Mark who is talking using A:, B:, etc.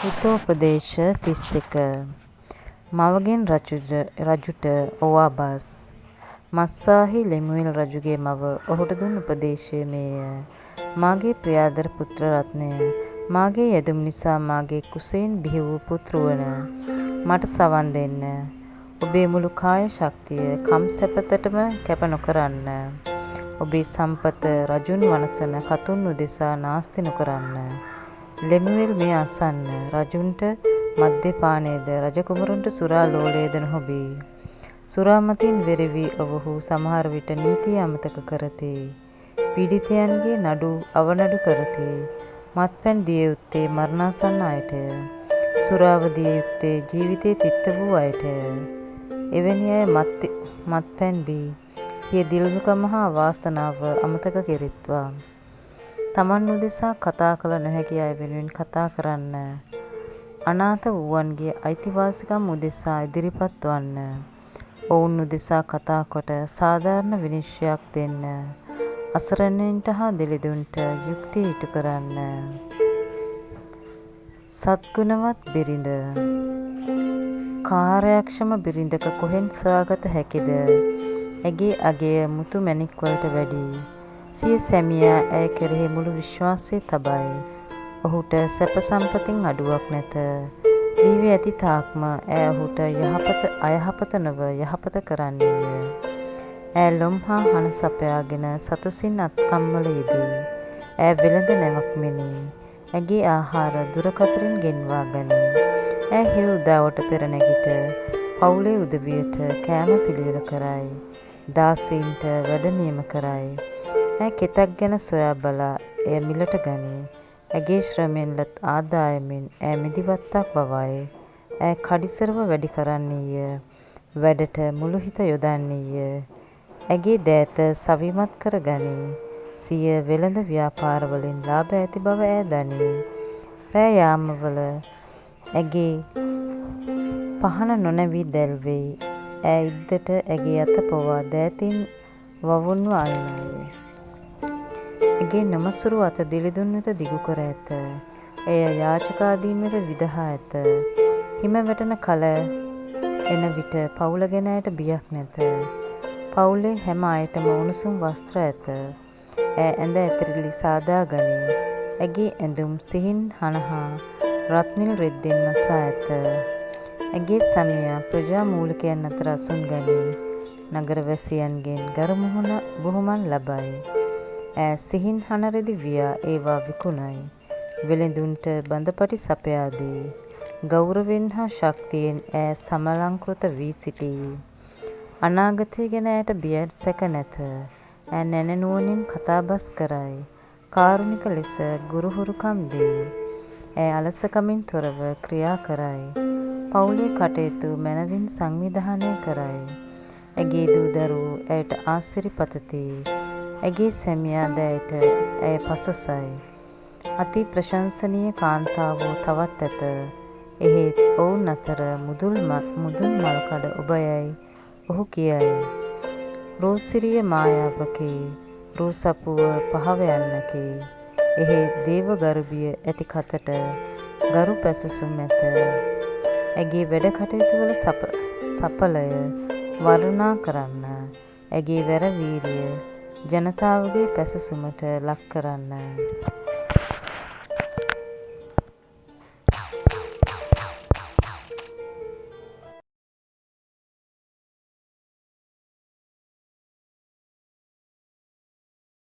A: හිතෝපදේශ 31 මවගෙන් රජුට ඔවාබස් මස්සාහි ලෙමුවෙල් රජුගේ මව ඔහුට දුන් උපදේශය මේය. මාගේ ප්‍රියාදර පුත්‍ර රත්නය, මාගේ යෙදුම් නිසා මාගේ කුසයෙන් බිහි වූ පුත්‍රවන මට සවන් දෙන්න. ඔබේ මුළු කාය ශක්තිය කම් සැපතටම කැප නොකරන්න. ඔබේ සම්පත රජුන් වනසන කතුන් උදෙසා නාස්ති නොකරන්න. ලෙමුවෙල් මේ අසන්න. රජුන්ට මද්යපානයද රජකුමරුන්ට සුරා ලෝලයද නොහොබී. සුරාමතින් වෙරවි ඔවුහු සමහර විට නීතිය අමතක කරති. පීඩිතයන්ගේ නඩු අවනඩු කරති. මත්පැන් දිය යුත්තේ මරණාසන්න අයටය. සුරාව දිය යුත්තේ ජීවිතයේ තිත්ත වූ අයටය. එවැනි අය මත්පැන් බී සිය දිළිඳුකම හා වාසනාව අමතක කෙරෙත්වා. තමන් උදෙසා කතා කළ නොහැකි අය වෙනුවෙන් කතා කරන්න. අනාථ වූවන්ගේ අයිතිවාසිකම් උදෙසා ඉදිරිපත් වන්න. ඔවුන් උදෙසා කතා කොට සාධාරණ විනිශ්චයක් දෙන්න. අසරණයින්ට හා දෙලිදුන්ට යුක්තිය ඉටු කරන්න. සත්ගුණවත් බිරිඳ. කාර්යක්ෂම බිරිඳක කොහෙන් සොයාගත හැකිද? ඇගේ අගය මුතු මැණික් වලට වැඩි. සිය සැමියා ඇය කෙරෙහි මුළු විශ්වාසය තබයි. ඔහුට සැප සම්පතින් අඩුවක් නැත. දීවි ඇති තාක්ම ඇය ඔහුට අයහපත නොව යහපත කරන්නේය. ඇය ලොම් හා හන සපයාගෙන සතුසින් අත්කම්වල යෙදී. ඇය වෙළඳ නැවක් මෙනි. ඇගේ ආහාර දුරකතරින් ගෙන්වා ගනී. ඇය හිරු උදාවට පෙර නැගිට පවුලේ උදවියට කෑම පිළියෙල කරයි. දාසීන්ට වැඩ නියම කරයි. ඇය කෙතක් ගැන සොයා බලා එය මිලට ගනී. ඇගේ ශ්‍රමයෙන් ලත් ආදායමෙන් ඇය මිදිවත්තක් වවයි. ඇය කඩිසරව වැඩි කරන්නීය. වැඩට මුළු හිත යොදන්නීය. ඇගේ දෑත සවිමත් කර ගනී. සිය වෙළඳ ව්‍යාපාරවලින් ලාභ ඇති බව ඇය දනී. රෑ යාමවල ඇගේ පහන නොනැවී දැල්වෙයි. ඇය ඉද්දට ඇගේ අත පොවා දෑතින් වවුන්ව අල්ලාය. ඇගේ නොමසුරු අත දිළිදුන් වෙත දිගු කර ඇත. එය යාචකාදීන් වෙත විදහා ඇත. හිම වැටෙන කල එන විට පවුල ගැන ඇයට බියක් නැත. පවුලේ හැම අයටම උණුසුම් වස්ත්‍ර ඇත. ඇය ඇඳ ඇතිරිලි සාදා ගනී. ඇගේ ඇඳුම් සිහින් හනහා රත්නිල් රෙද්දෙන් මසා ඇත. ඇගේ සමියා ප්‍රජා මූලිකයන් අතර අසුන් ගනී. නගරවැසියන්ගෙන් ගරු බුහුමන් ලබයි. ඇය සිහින් හනරෙදි වියා ඒවා විකුණයි. වෙළෙඳුන්ට බඳපටි සපයාදී. ගෞරවයෙන් හා ශක්තියෙන් ඇය සමලංකෘත වී සිටී. අනාගතය ගැන ඇයට බිය සැක නැත. ඇය නැණනුවණින් කතාබස් කරයි. කාරුණික ලෙස ගුරුහුරුකම් දෙයි. ඇය අලසකමින් තොරව ක්‍රියා කරයි. පවුලේ කටයුතු මැනවින් සංවිධානය කරයි. ඇගේ දූ දරුවෝ ඇයට ආසිරි පතති. ඇගේ සැමියා ද ඇයට ඇය පසසයි. අති ප්‍රශංසනීය කාන්තාවෝ තවත් ඇත. එහෙත් ඔවුන් අතර මුදුන් මල්කඩ ඔබයයි ඔහු කියයි. රෝසිරිය මායාවකි. රෝසපුව පහව යන්නකි. එහෙත් දේව ගරුබිය ඇති කතට ගරු පැසසුම් ඇත. ඇගේ වැඩ කටයුතුවල සඵලය වර්ණනා කරන්න. ඇගේ වැරවීරිය ජනතාවගේ පැසසුමට ලක් කරන්න.